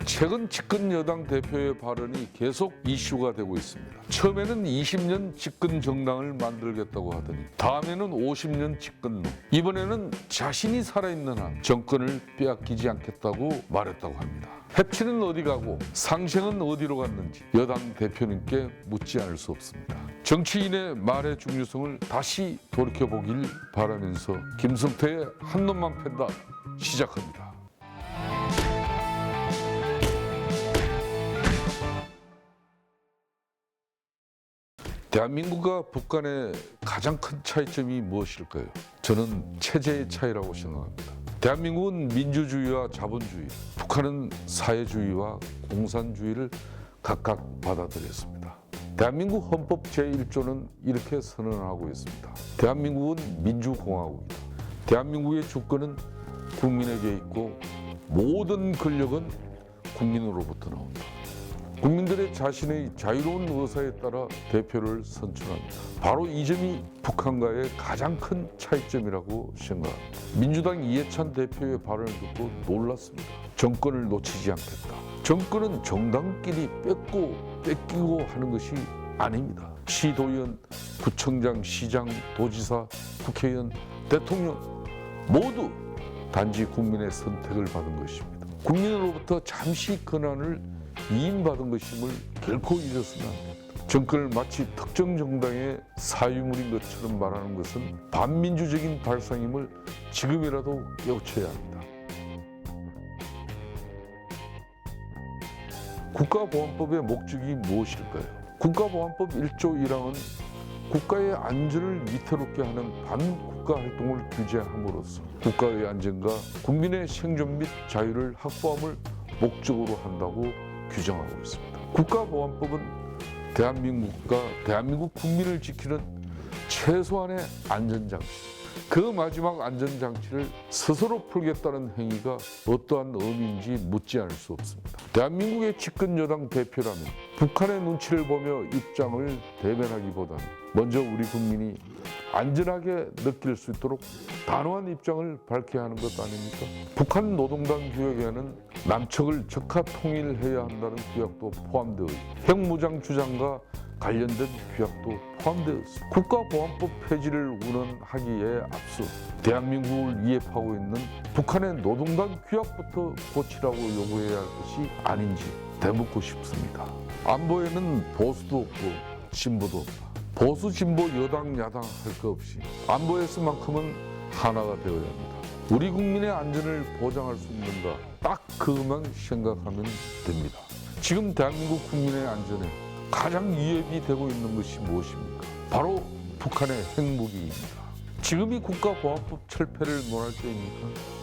최근 집권 여당 대표의 발언이 계속 이슈가 되고 있습니다. 처음에는 20년 집권 정당을 만들겠다고 하더니 다음에는 50년 집권론, 이번에는 자신이 살아있는 한 정권을 빼앗기지 않겠다고 말했다고 합니다. 해치는 어디 가고 상생은 어디로 갔는지 여당 대표님께 묻지 않을 수 없습니다. 정치인의 말의 중요성을 다시 돌이켜보길 바라면서 김성태의 한 놈만 팬다 시작합니다. 대한민국과 북한의 가장 큰 차이점이 무엇일까요? 저는 체제의 차이라고 생각합니다. 대한민국은 민주주의와 자본주의, 북한은 사회주의와 공산주의를 각각 받아들였습니다. 대한민국 헌법 제1조는 이렇게 선언하고 있습니다. 대한민국은 민주공화국이다. 대한민국의 주권은 국민에게 있고 모든 권력은 국민으로부터 나온다. 국민들의 자신의 자유로운 의사에 따라 대표를 선출합니다. 바로 이 점이 북한과의 가장 큰 차이점이라고 생각합니다. 민주당 이해찬 대표의 발언을 듣고 놀랐습니다. 정권을 놓치지 않겠다. 정권은 정당끼리 뺏기고 하는 것이 아닙니다. 시도의원, 구청장, 시장, 도지사, 국회의원, 대통령 모두 단지 국민의 선택을 받은 것입니다. 국민으로부터 잠시 권한을 위임받은 것임을 결코 잊어서는 안 됩니다. 정권을 마치 특정 정당의 사유물인 것처럼 말하는 것은 반민주적인 발상임을 지금이라도 깨우쳐야 합니다. 국가보안법의 목적이 무엇일까요? 국가보안법 1조 1항은 국가의 안전을 위태롭게 하는 반국가 활동을 규제함으로써 국가의 안전과 국민의 생존 및 자유를 확보함을 목적으로 한다고 규정하고 있습니다. 국가보안법은 대한민국과 대한민국 국민을 지키는 최소한의 안전장치, 그 마지막 안전장치를 스스로 풀겠다는 행위가 어떠한 의미인지 묻지 않을 수 없습니다. 대한민국의 집권 여당 대표라면 북한의 눈치를 보며 입장을 대변하기보다는 먼저 우리 국민이 안전하게 느낄 수 있도록 단호한 입장을 밝혀야 하는 것 아닙니까? 북한 노동당 규약에는 남측을 적화 통일해야 한다는 규약도 포함되어 핵무장 주장과 관련된 규약도 포함되어 있습니다. 국가보안법 폐지를 운운하기에 앞서 대한민국을 위협하고 있는 북한의 노동당 규약부터 고치라고 요구해야 할 것이 아닌지 되묻고 싶습니다. 안보에는 보수도 없고 진보도 없다. 보수, 진보, 여당, 야당 할 것 없이 안보에서만큼은 하나가 되어야 합니다. 우리 국민의 안전을 보장할 수 있는가, 딱 그것만 생각하면 됩니다. 지금 대한민국 국민의 안전에 가장 위협이 되고 있는 것이 무엇입니까? 바로 북한의 핵무기입니다. 지금이 국가보안법 철폐를 논할 때입니까?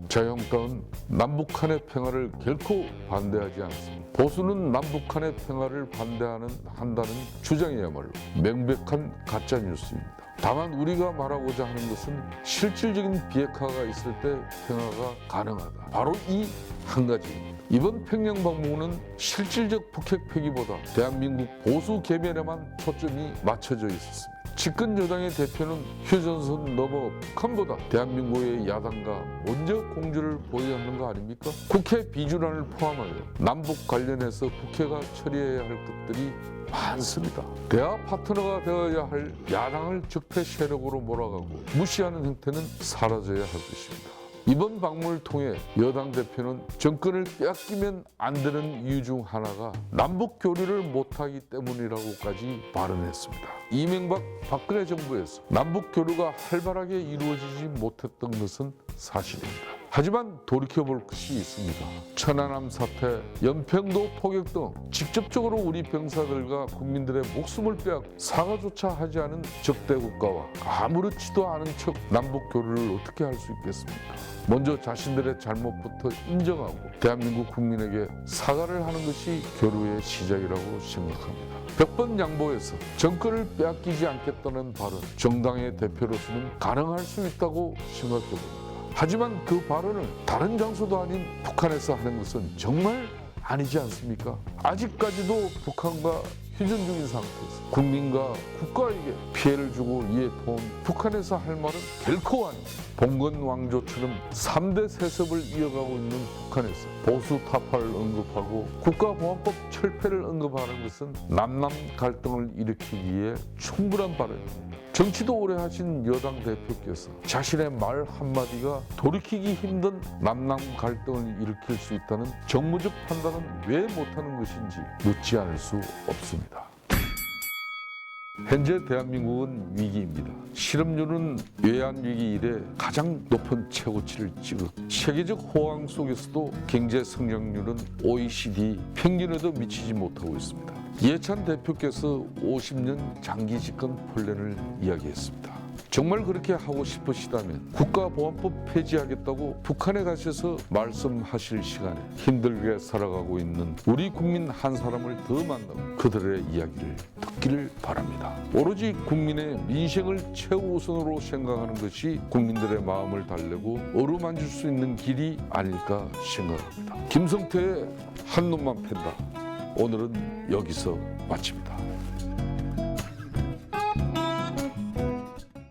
자유한국당은 남북한의 평화를 결코 반대하지 않습니다. 보수는 남북한의 평화를 한다는 주장이야말로 명백한 가짜뉴스입니다. 다만 우리가 말하고자 하는 것은 실질적인 비핵화가 있을 때 평화가 가능하다. 바로 이 한 가지입니다. 이번 평양 방문은 실질적 북핵 폐기보다 대한민국 보수 개변에만 초점이 맞춰져 있었습니다. 집권 여당의 대표는 휴전선 넘어 북한보다 대한민국의 야당과 먼저 공조를 보여야 하는 거 아닙니까? 국회 비준안을 포함하여 남북 관련해서 국회가 처리해야 할 것들이 많습니다. 대화 파트너가 되어야 할 야당을 적폐 세력으로 몰아가고 무시하는 행태는 사라져야 할 것입니다. 이번 방문을 통해 여당 대표는 정권을 빼앗기면 안 되는 이유 중 하나가 남북 교류를 못하기 때문이라고까지 발언했습니다. 이명박 박근혜 정부에서 남북 교류가 활발하게 이루어지지 못했던 것은 사실입니다. 하지만 돌이켜볼 것이 있습니다. 천안함 사태, 연평도 포격 등 직접적으로 우리 병사들과 국민들의 목숨을 빼앗고 사과조차 하지 않은 적대 국가와 아무렇지도 않은 척 남북 교류를 어떻게 할 수 있겠습니까? 먼저 자신들의 잘못부터 인정하고 대한민국 국민에게 사과를 하는 것이 교류의 시작이라고 생각합니다. 100번 양보해서 정권을 빼앗기지 않겠다는 발언, 정당의 대표로서는 가능할 수 있다고 생각해봅니다. 하지만 그 발언을 다른 장소도 아닌 북한에서 하는 것은 정말 아니지 않습니까? 아직까지도 북한과 휴전 중인 상태에서 국민과 국가에게 피해를 주고 이에 본 북한에서 할 말은 결코 아닙니다. 봉건 왕조처럼 3대 세습을 이어가고 있는 북한에서 보수 타파를 언급하고 국가보안법 철폐를 언급하는 것은 남남 갈등을 일으키기에 충분한 발언입니다. 정치도 오래 하신 여당 대표께서 자신의 말 한마디가 돌이키기 힘든 남남 갈등을 일으킬 수 있다는 정무적 판단은 왜 못하는 것인지 묻지 않을 수 없습니다. 현재 대한민국은 위기입니다. 실업률은 외환위기 이래 가장 높은 최고치를 찍었고 세계적 호황 속에서도 경제 성장률은 OECD 평균에도 미치지 못하고 있습니다. 이해찬 대표께서 50년 장기 집권 플랜을 이야기했습니다. 정말 그렇게 하고 싶으시다면 국가보안법 폐지하겠다고 북한에 가셔서 말씀하실 시간에 힘들게 살아가고 있는 우리 국민 한 사람을 더 만나고 그들의 이야기를 듣기를 바랍니다. 오로지 국민의 민생을 최우선으로 생각하는 것이 국민들의 마음을 달래고 어루만질 수 있는 길이 아닐까 생각합니다. 김성태의 한 놈만 팬다. 오늘은 여기서 마칩니다.